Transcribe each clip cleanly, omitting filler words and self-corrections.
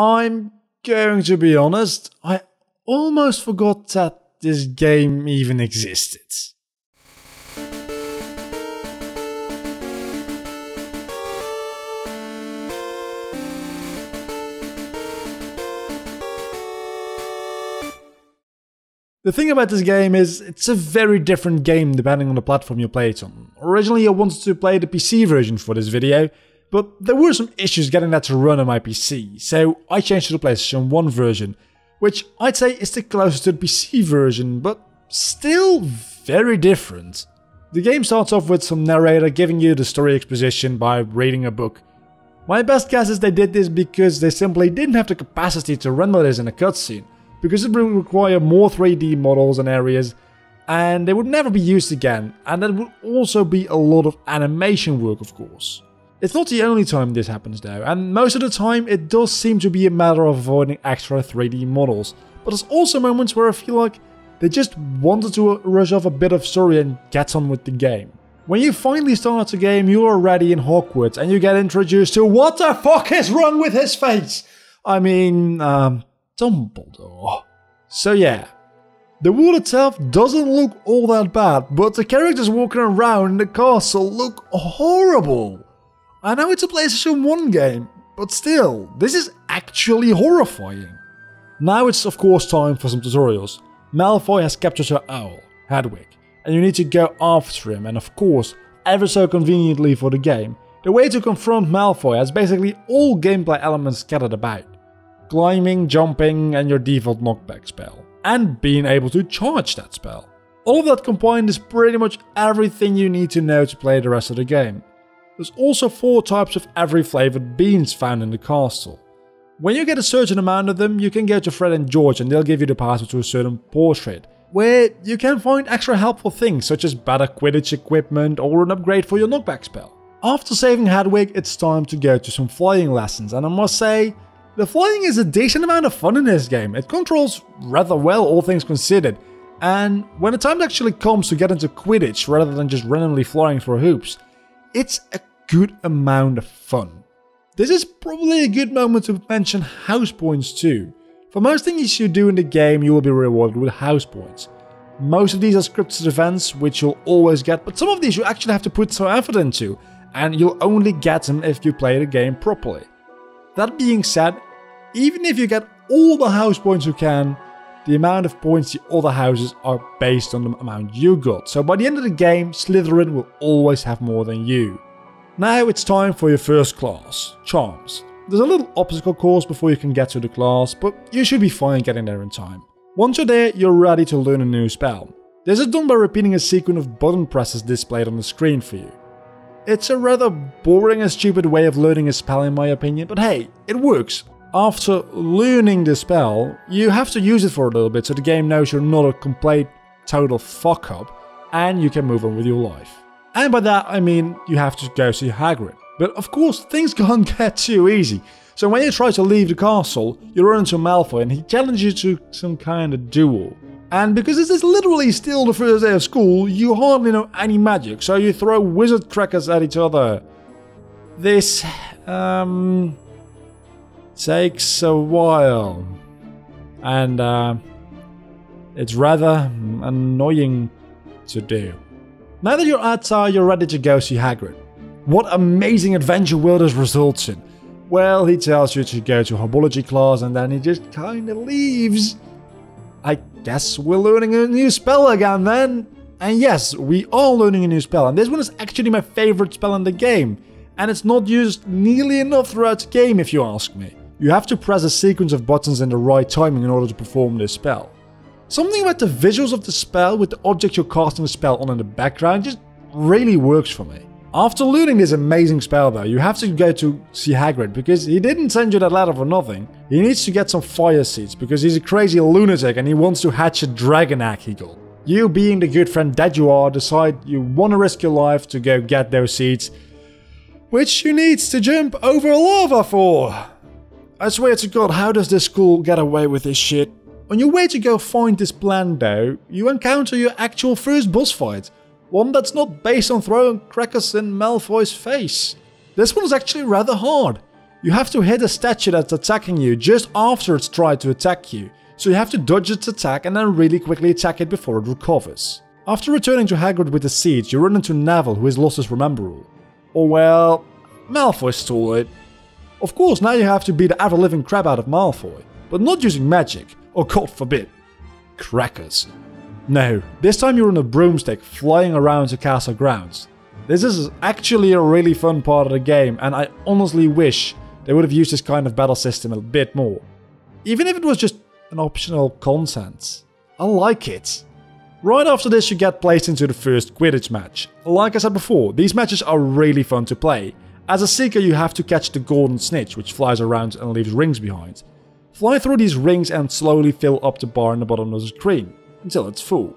I'm going to be honest, I almost forgot that this game even existed. The thing about this game is, it's a very different game depending on the platform you play it on. Originally I wanted to play the PC version for this video, but there were some issues getting that to run on my PC, so I changed to the PlayStation 1 version, which I'd say is the closest to the PC version, but still very different. The game starts off with some narrator giving you the story exposition by reading a book. My best guess is they did this because they simply didn't have the capacity to render this in a cutscene, because it would require more 3D models and areas, and they would never be used again, and there would also be a lot of animation work, of course. It's not the only time this happens though, and most of the time it does seem to be a matter of avoiding extra 3D models, but there's also moments where I feel like they just wanted to rush off a bit of story and get on with the game. When you finally start the game, you're already in Hogwarts and you get introduced to what the fuck is wrong with his face? I mean, Dumbledore. So yeah, the world itself doesn't look all that bad, but the characters walking around in the castle look horrible. I know it's a PlayStation 1 game, but still, this is actually horrifying. Now it's of course time for some tutorials. Malfoy has captured her owl, Hedwig, and you need to go after him, and of course, ever so conveniently for the game, the way to confront Malfoy has basically all gameplay elements scattered about. Climbing, jumping, and your default knockback spell. And being able to charge that spell. All of that combined is pretty much everything you need to know to play the rest of the game. There's also 4 types of every flavored beans found in the castle. When you get a certain amount of them, you can go to Fred and George and they'll give you the password to a certain portrait, where you can find extra helpful things such as better Quidditch equipment or an upgrade for your knockback spell. After saving Hedwig, it's time to go to some flying lessons, and I must say, the flying is a decent amount of fun in this game. It controls rather well, all things considered, and when the time actually comes to get into Quidditch rather than just randomly flying through hoops, it's a good amount of fun. This is probably a good moment to mention house points too. For most things you do in the game, you will be rewarded with house points. Most of these are scripted events, which you'll always get, but some of these you actually have to put some effort into, and you'll only get them if you play the game properly. That being said, even if you get all the house points you can, the amount of points the other houses are based on the amount you got. So by the end of the game, Slytherin will always have more than you. Now it's time for your first class, Charms. There's a little obstacle course before you can get to the class, but you should be fine getting there in time. Once you're there, you're ready to learn a new spell. This is done by repeating a sequence of button presses displayed on the screen for you. It's a rather boring and stupid way of learning a spell in my opinion, but hey, it works. After learning the spell, you have to use it for a little bit so the game knows you're not a complete total fuck up and you can move on with your life. And by that I mean you have to go see Hagrid. But of course things can't get too easy. So when you try to leave the castle, you run into Malfoy and he challenges you to some kind of duel. And because this is literally still the first day of school, you hardly know any magic, so you throw wizard crackers at each other. This takes a while. And it's rather annoying to do. Now that you're outside, you're ready to go see Hagrid. What amazing adventure will this result in? Well, he tells you to go to herbology class and then he just kinda leaves. I guess we're learning a new spell again then. And yes, we are learning a new spell, and this one is actually my favorite spell in the game. And it's not used nearly enough throughout the game if you ask me. You have to press a sequence of buttons in the right timing in order to perform this spell. Something about the visuals of the spell with the object you're casting the spell on in the background just really works for me. After learning this amazing spell though, you have to go to see Hagrid because he didn't send you that letter for nothing. He needs to get some fire seeds because he's a crazy lunatic and he wants to hatch a dragon egg eagle. You, being the good friend that you are, decide you want to risk your life to go get those seeds, which you need to jump over lava for. I swear to God, how does this school get away with this shit? On your way to go find this plant though, you encounter your actual first boss fight. One that's not based on throwing crackers in Malfoy's face. This one is actually rather hard. You have to hit a statue that's attacking you just after it's tried to attack you, so you have to dodge its attack and then really quickly attack it before it recovers. After returning to Hagrid with the seeds, you run into Neville, who has lost his Remember-All. Or well, Malfoy stole it. Of course, now you have to beat the ever-living crap out of Malfoy, but not using magic, or God forbid, crackers. No, this time you're on a broomstick flying around the castle grounds. This is actually a really fun part of the game, and I honestly wish they would have used this kind of battle system a bit more. Even if it was just an optional content. I like it. Right after this you get placed into the first Quidditch match. Like I said before, these matches are really fun to play. As a Seeker you have to catch the golden snitch, which flies around and leaves rings behind. Fly through these rings and slowly fill up the bar in the bottom of the screen, until it's full.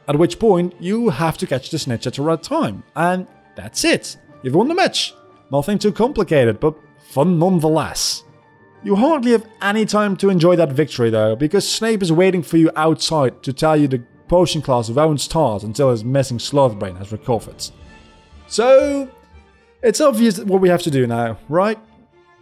At which point you have to catch the snitch at the right time, and that's it. You've won the match. Nothing too complicated, but fun nonetheless. You hardly have any time to enjoy that victory though, because Snape is waiting for you outside to tell you the potion class won't start until his missing sloth brain has recovered. So, it's obvious what we have to do now, right?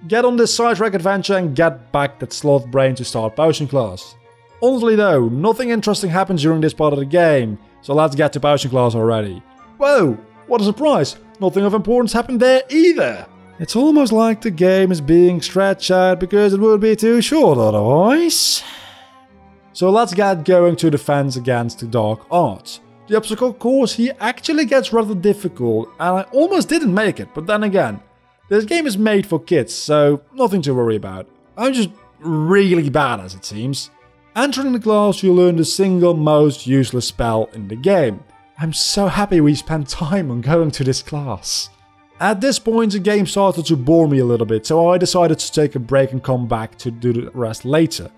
Get on this sidetrack adventure and get back that sloth brain to start potion class. Honestly though, nothing interesting happens during this part of the game, so let's get to potion class already. Whoa, what a surprise! Nothing of importance happened there either! It's almost like the game is being stretched out because it would be too short otherwise. So let's get going to defense against the dark arts. The obstacle course here actually gets rather difficult and I almost didn't make it, but then again, this game is made for kids, so nothing to worry about. I'm just really bad as it seems. Entering the class you learn the single most useless spell in the game. I'm so happy we spent time on going to this class. At this point the game started to bore me a little bit, so I decided to take a break and come back to do the rest later.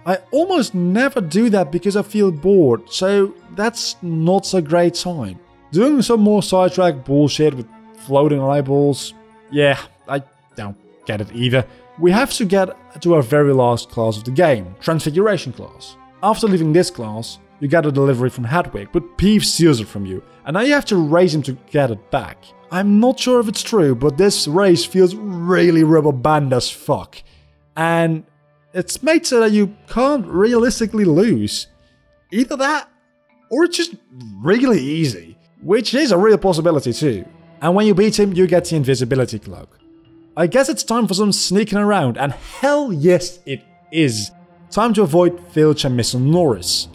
I almost never do that because I feel bored, so that's not a great sign. Doing some more sidetrack bullshit with floating eyeballs, yeah, I don't get it either. We have to get to our very last class of the game, Transfiguration class. After leaving this class, you get a delivery from Hedwig, but Peeves steals it from you, and now you have to race him to get it back. I'm not sure if it's true, but this race feels really rubber band as fuck. And it's made so that you can't realistically lose. Either that, or it's just really easy. Which is a real possibility too. And when you beat him, you get the invisibility cloak. I guess it's time for some sneaking around, and hell yes it is. Time to avoid Filch and Mr. Norris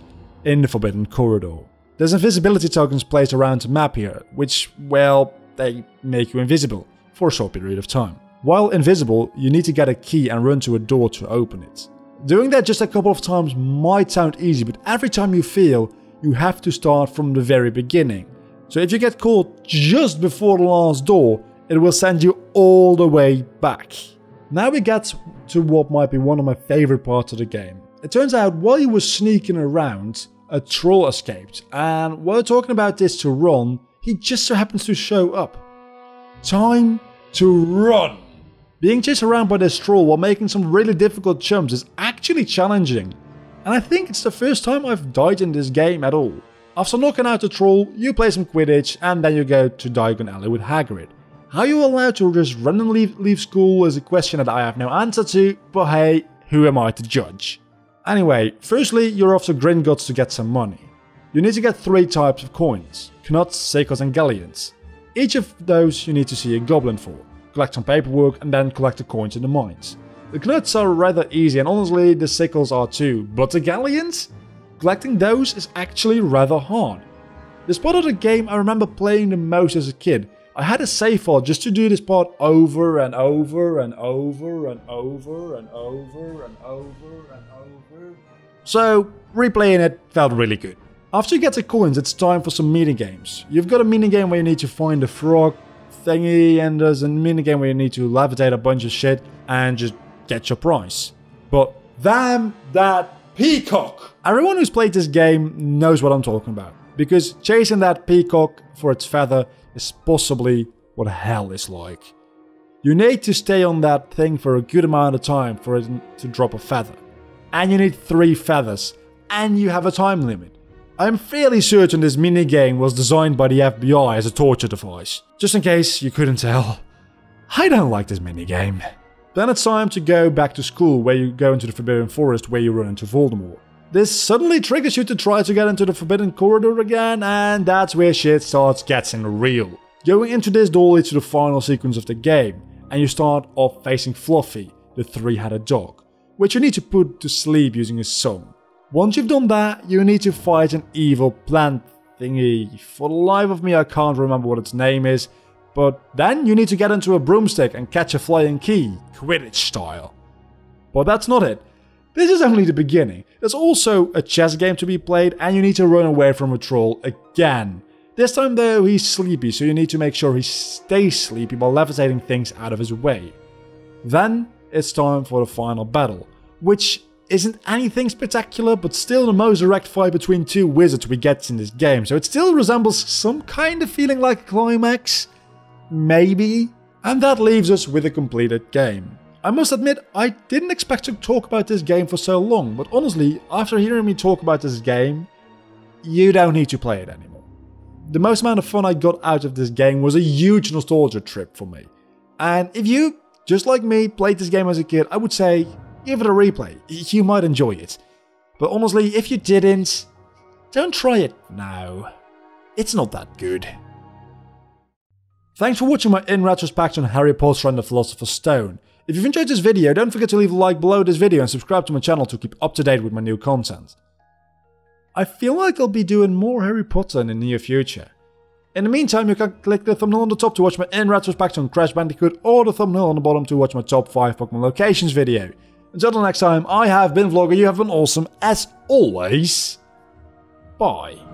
in the Forbidden Corridor. There's invisibility tokens placed around the map here, which, well, they make you invisible for a short period of time. While invisible, you need to get a key and run to a door to open it. Doing that just a couple of times might sound easy, but every time you fail, you have to start from the very beginning. So if you get caught just before the last door, it will send you all the way back. Now we get to what might be one of my favorite parts of the game. It turns out while you were sneaking around, a troll escaped, and while talking about this to Ron, he just so happens to show up. Time to run! Being chased around by this troll while making some really difficult jumps is actually challenging, and I think it's the first time I've died in this game at all. After knocking out the troll, you play some Quidditch and then you go to Diagon Alley with Hagrid. How you're allowed to just run and leave school is a question that I have no answer to, but hey, who am I to judge? Anyway, firstly you're off to Gringotts to get some money. You need to get 3 types of coins: Knuts, Sickles and Galleons. Each of those you need to see a goblin for, collect some paperwork and then collect the coins in the mines. The Knuts are rather easy and honestly the Sickles are too, but the Galleons? Collecting those is actually rather hard. This part of the game I remember playing the most as a kid. I had a save file just to do this part over and over and over and over and over and over and over. So replaying it felt really good. After you get the coins, it's time for some minigames. You've got a minigame where you need to find the frog thingy, and there's a minigame where you need to levitate a bunch of shit and just get your prize. But damn that peacock! Everyone who's played this game knows what I'm talking about, because chasing that peacock for its feather is possibly what hell is like. You need to stay on that thing for a good amount of time for it to drop a feather. And you need 3 feathers, and you have a time limit. I'm fairly certain this minigame was designed by the FBI as a torture device. Just in case you couldn't tell, I don't like this minigame. Then it's time to go back to school, where you go into the Forbidden Forest where you run into Voldemort. This suddenly triggers you to try to get into the Forbidden Corridor again, and that's where shit starts getting real. Going into this door leads to the final sequence of the game, and you start off facing Fluffy, the three-headed dog, which you need to put to sleep using a song. Once you've done that, you need to fight an evil plant thingy. For the life of me I can't remember what its name is, but then you need to get into a broomstick and catch a flying key, Quidditch style. But that's not it. This is only the beginning. There's also a chess game to be played, and you need to run away from a troll again. This time though, he's sleepy, so you need to make sure he stays sleepy while levitating things out of his way. Then it's time for the final battle, which isn't anything spectacular, but still the most direct fight between two wizards we get in this game, so it still resembles some kind of feeling like a climax. Maybe? And that leaves us with a completed game. I must admit, I didn't expect to talk about this game for so long, but honestly, after hearing me talk about this game, you don't need to play it anymore. The most amount of fun I got out of this game was a huge nostalgia trip for me. And if you, just like me, played this game as a kid, I would say, give it a replay. You might enjoy it. But honestly, if you didn't, don't try it now. It's not that good. Thanks for watching my in retrospect on Harry Potter and the Philosopher's Stone. If you've enjoyed this video, don't forget to leave a like below this video and subscribe to my channel to keep up to date with my new content. I feel like I'll be doing more Harry Potter in the near future. In the meantime, you can click the thumbnail on the top to watch my in retrospect on Crash Bandicoot, or the thumbnail on the bottom to watch my top 5 Pokemon locations video. Until the next time, I have been Vlogger, you have been awesome as always. Bye.